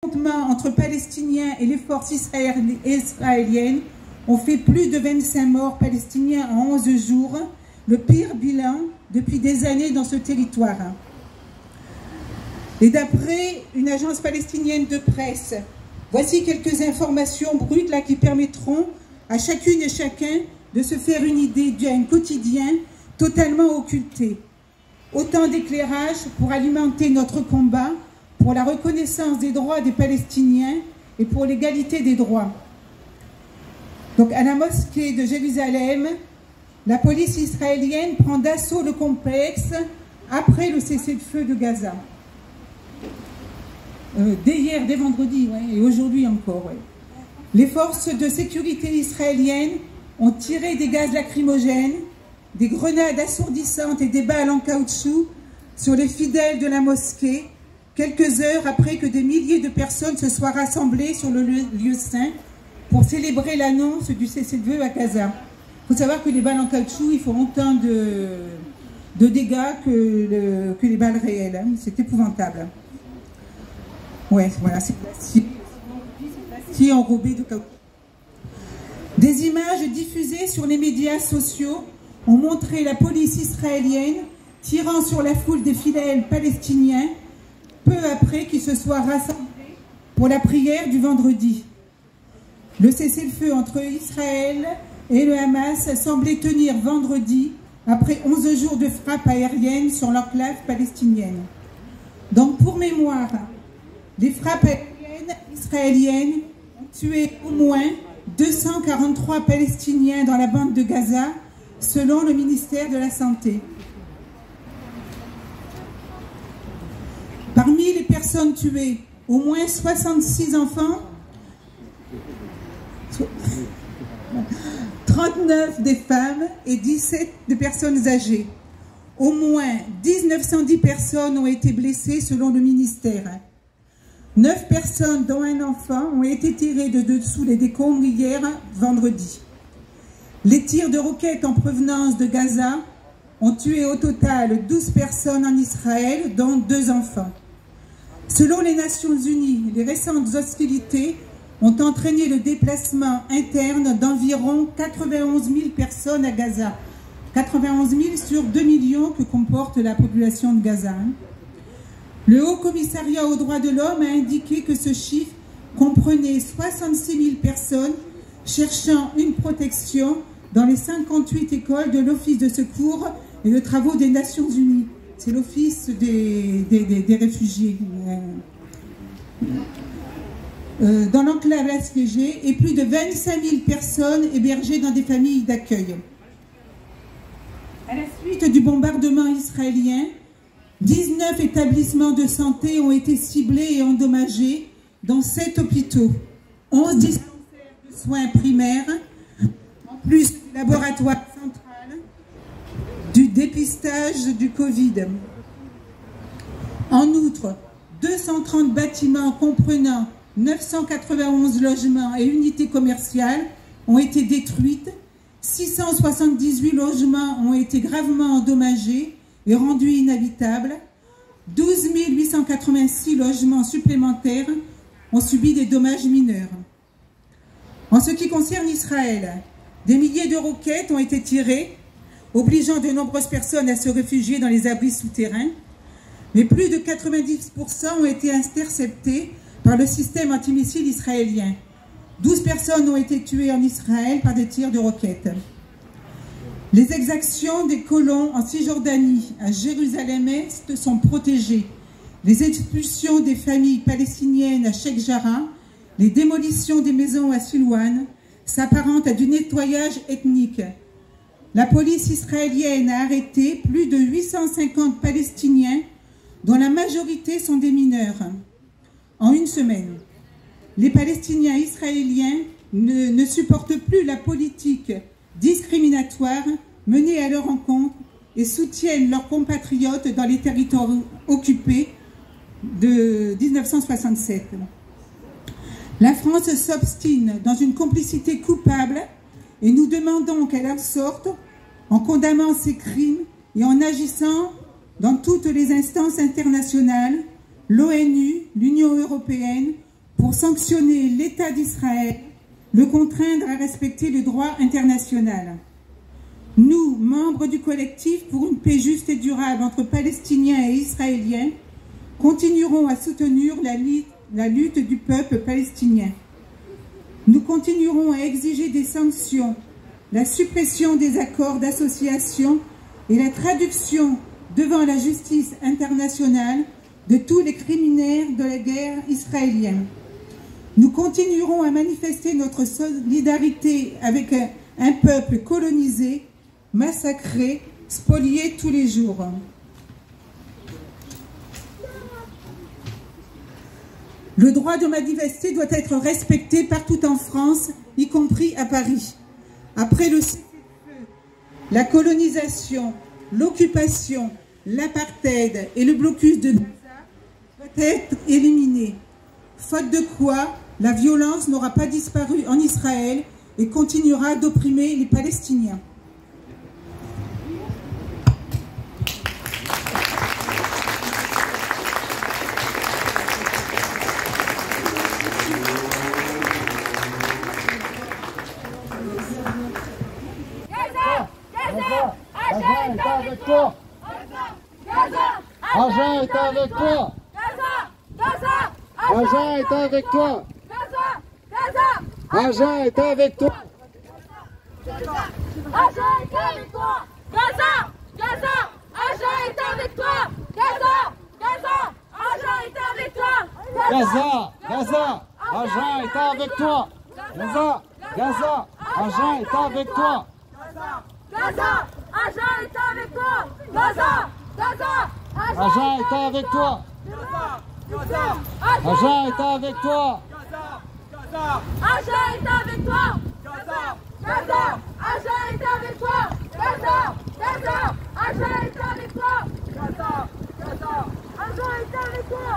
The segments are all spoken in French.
affrontements entre Palestiniens et les forces israéliennes ont fait plus de 25 morts palestiniens en 11 jours, le pire bilan depuis des années dans ce territoire. Et d'après une agence palestinienne de presse, voici quelques informations brutes là, qui permettront à chacune et chacun de se faire une idée d'un quotidien totalement occulté. Autant d'éclairage pour alimenter notre combat pour la reconnaissance des droits des Palestiniens et pour l'égalité des droits. Donc à la mosquée de Jérusalem, la police israélienne prend d'assaut le complexe après le cessez-le-feu de Gaza. Dès vendredi, ouais, et aujourd'hui encore. Ouais. Les forces de sécurité israéliennes ont tiré des gaz lacrymogènes, des grenades assourdissantes et des balles en caoutchouc sur les fidèles de la mosquée, quelques heures après que des milliers de personnes se soient rassemblées sur le lieu saint pour célébrer l'annonce du cessez-le-feu à Gaza. Il faut savoir que les balles en caoutchouc, ils font autant de dégâts que les balles réelles. Hein. C'est épouvantable. Ouais, voilà, c'est plastique enrobé de caoutchouc. Des images diffusées sur les médias sociaux ont montré la police israélienne tirant sur la foule des fidèles palestiniens peu après qu'ils se soient rassemblés pour la prière du vendredi. Le cessez-le-feu entre Israël et le Hamas semblait tenir vendredi après 11 jours de frappes aériennes sur l'enclave palestinienne. Donc pour mémoire, les frappes aériennes israéliennes ont tué au moins 243 Palestiniens dans la bande de Gaza, selon le ministère de la Santé. Parmi les personnes tuées, au moins 66 enfants, 39 des femmes et 17 de personnes âgées. Au moins 1910 personnes ont été blessées selon le ministère. 9 personnes, dont un enfant, ont été tirées de dessous les décombres hier, vendredi. Les tirs de roquettes en provenance de Gaza ont tué au total 12 personnes en Israël, dont 2 enfants. Selon les Nations Unies, les récentes hostilités ont entraîné le déplacement interne d'environ 91 000 personnes à Gaza. 91 000 sur 2 millions que comporte la population de Gaza. Le Haut Commissariat aux droits de l'homme a indiqué que ce chiffre comprenait 66 000 personnes cherchant une protection dans les 58 écoles de l'Office de secours et de travaux des Nations Unies. C'est l'Office des réfugiés. Dans l'enclave assiégée et plus de 25 000 personnes hébergées dans des familles d'accueil. À la suite du bombardement israélien, 19 établissements de santé ont été ciblés et endommagés, dont 7 hôpitaux, 11 dispensaires de soins primaires, en plus du laboratoire central, du dépistage du Covid. En outre, 230 bâtiments comprenant 991 logements et unités commerciales ont été détruites, 678 logements ont été gravement endommagés et rendus inhabitables, 12 886 logements supplémentaires ont subi des dommages mineurs. En ce qui concerne Israël, des milliers de roquettes ont été tirées, obligeant de nombreuses personnes à se réfugier dans les abris souterrains, mais plus de 90% ont été interceptés par le système antimissile israélien. 12 personnes ont été tuées en Israël par des tirs de roquettes. Les exactions des colons en Cisjordanie, à Jérusalem-Est, sont protégées. Les expulsions des familles palestiniennes à Sheikh Jarrah, les démolitions des maisons à Silwan s'apparentent à du nettoyage ethnique. La police israélienne a arrêté plus de 850 Palestiniens, dont la majorité sont des mineurs. En une semaine, les Palestiniens israéliens ne supportent plus la politique discriminatoire menée à leur encontre et soutiennent leurs compatriotes dans les territoires occupés de 1967. La France s'obstine dans une complicité coupable et nous demandons qu'elle en sorte en condamnant ces crimes et en agissant dans toutes les instances internationales, l'ONU, l'Union européenne, pour sanctionner l'État d'Israël, le contraindre à respecter le droit international. Nous, membres du collectif pour une paix juste et durable entre Palestiniens et Israéliens, continuerons à soutenir la lutte du peuple palestinien. Nous continuerons à exiger des sanctions, la suppression des accords d'association et la traduction devant la justice internationale de tous les criminels de la guerre israélienne. Nous continuerons à manifester notre solidarité avec un peuple colonisé, massacré, spolié tous les jours. Le droit de manifester doit être respecté partout en France, y compris à Paris. Après le cessez-le-feu, la colonisation, l'occupation, l'apartheid et le blocus de Gaza doivent être éliminés. Faute de quoi, la violence n'aura pas disparu en Israël et continuera d'opprimer les Palestiniens. Agen est avec toi. Agen est avec toi. Agen est avec toi. Agen est avec toi. Gaza, Agen est avec toi. Gaza, Agen est avec toi. Gaza, Agen est avec toi. Gaza, Agen est avec toi. Gaza, Agen est avec toi. Gaza, Agen est avec toi. Agen est avec toi. Agen est avec toi. Gaza, Agen est avec toi. Gaza, Agen est avec toi. Agen est avec toi.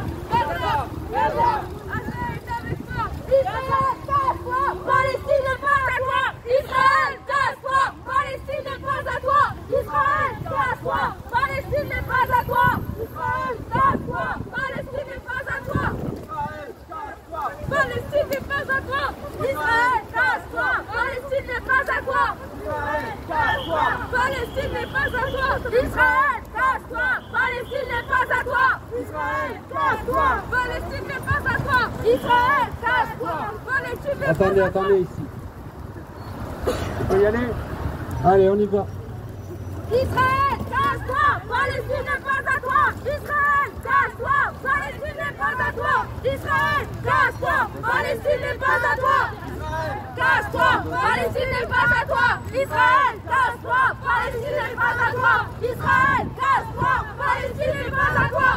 Gaza, Agen est avec toi. Israël, casse-toi. Palestine n'est pas à toi. Israël, casse-toi. Palestine n'est pas à toi. Israël, casse-toi. Palestine n'est pas à toi. Israël, casse-toi. Palestine n'est pas à toi. Palestine n'est pas à toi. Israël, casse-toi. Palestine n'est pas à toi. Palestine n'est pas à toi. Israël, casse-toi. Palestine n'est pas à toi. Israël, casse-toi. Palestine n'est pas à toi. Israël, casse-toi. Palestine n'est pas à toi. Attendez ici. Tu peux y aller? Allez, on y va. Israël, casse-toi. Palestine n'est pas à toi. Israël, casse-toi. Palestine n'est pas à toi. Israël, casse-toi. Palestine n'est pas à toi. Casse-toi. Palestine n'est pas à toi. Israël, casse-toi. Palestine n'est pas à toi. Israël, casse-toi. Palestine n'est pas à toi.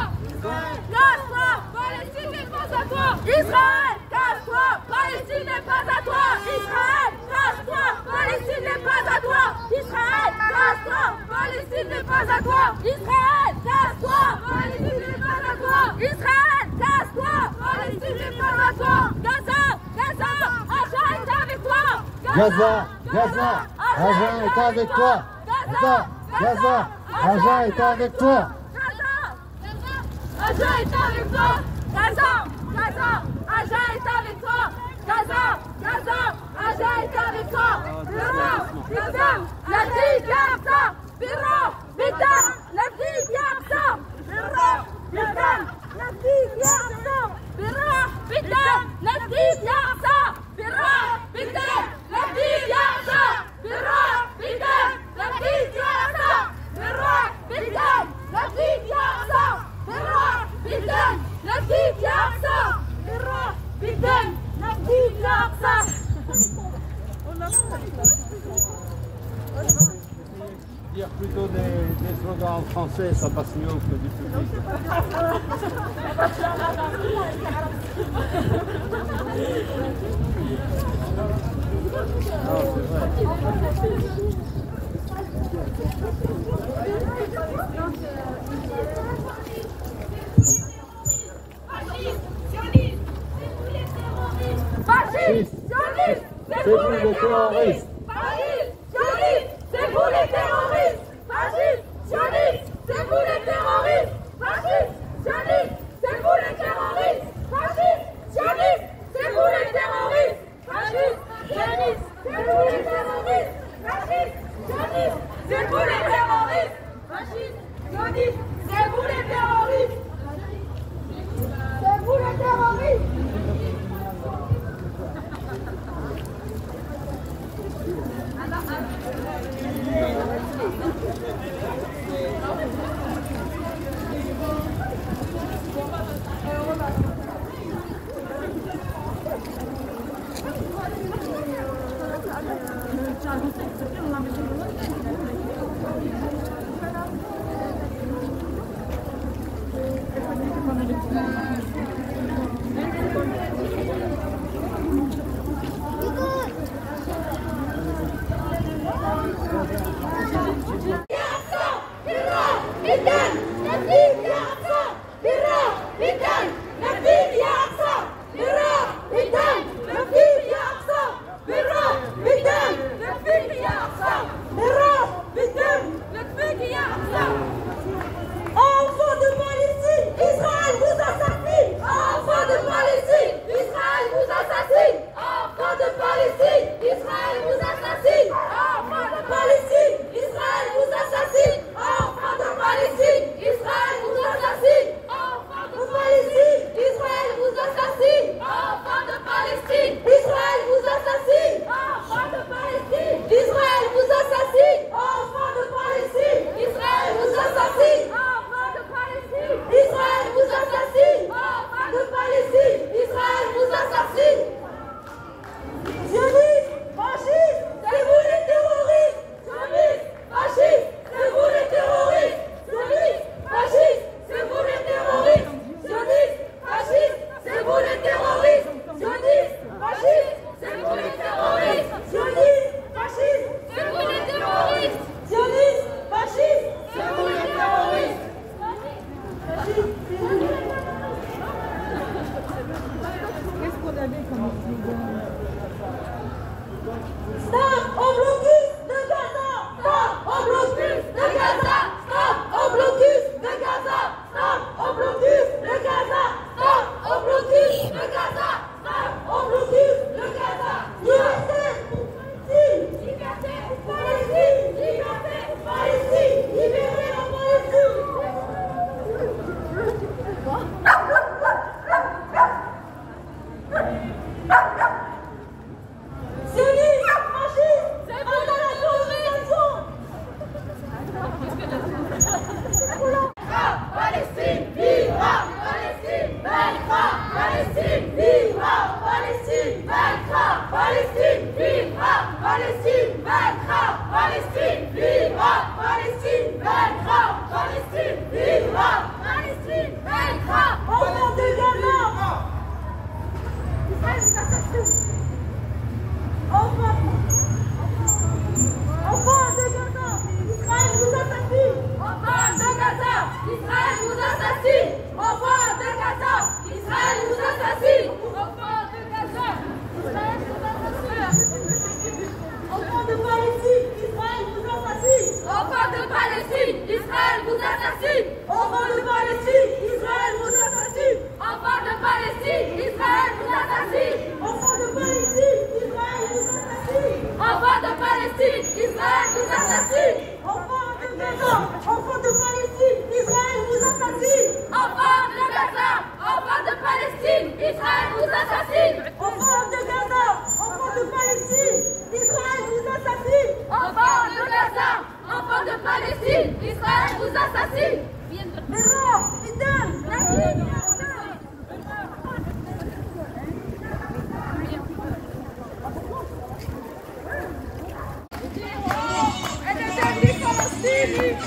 Casse-toi. Palestine n'est pas à toi. Israël, casse-toi. Palestine n'est pas à toi. Israël, casse-toi. Palestine n'est pas à toi. Israël, casse-toi. Palestine n'est pas à toi. Israël, casse-toi. Palestine n'est pas à toi. Israël, casse-toi. Palestine n'est pas à toi. Gaza, Agen est avec toi. Gaza, Agen est avec toi. Gaza, Agen est avec toi. Agen est avec toi. Gaza, Agen est avec toi. Gaza, Agen est avec toi. La vie Gaza, Bidam, la vie Gaza, Bidam, la vie Gaza, Bidam, la vie Gaza, Bidam, la vie Gaza, Bidam, la vie Gaza, Bidam, la vie Gaza, Bidam, la vie Gaza, Bidam, la vie Gaza. Dire plutôt des slogans en français, ça passe mieux que du public. Non, c'est vrai. Fascistes, sionistes, c'est vous les terroristes. Fascistes, sionistes, c'est vous les terroristes. Fascistes, sionistes, c'est vous les terroristes. Fascistes, sionistes, c'est vous les terroristes. Fascistes, sionistes,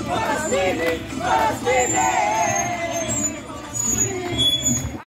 Palestine! Palestine!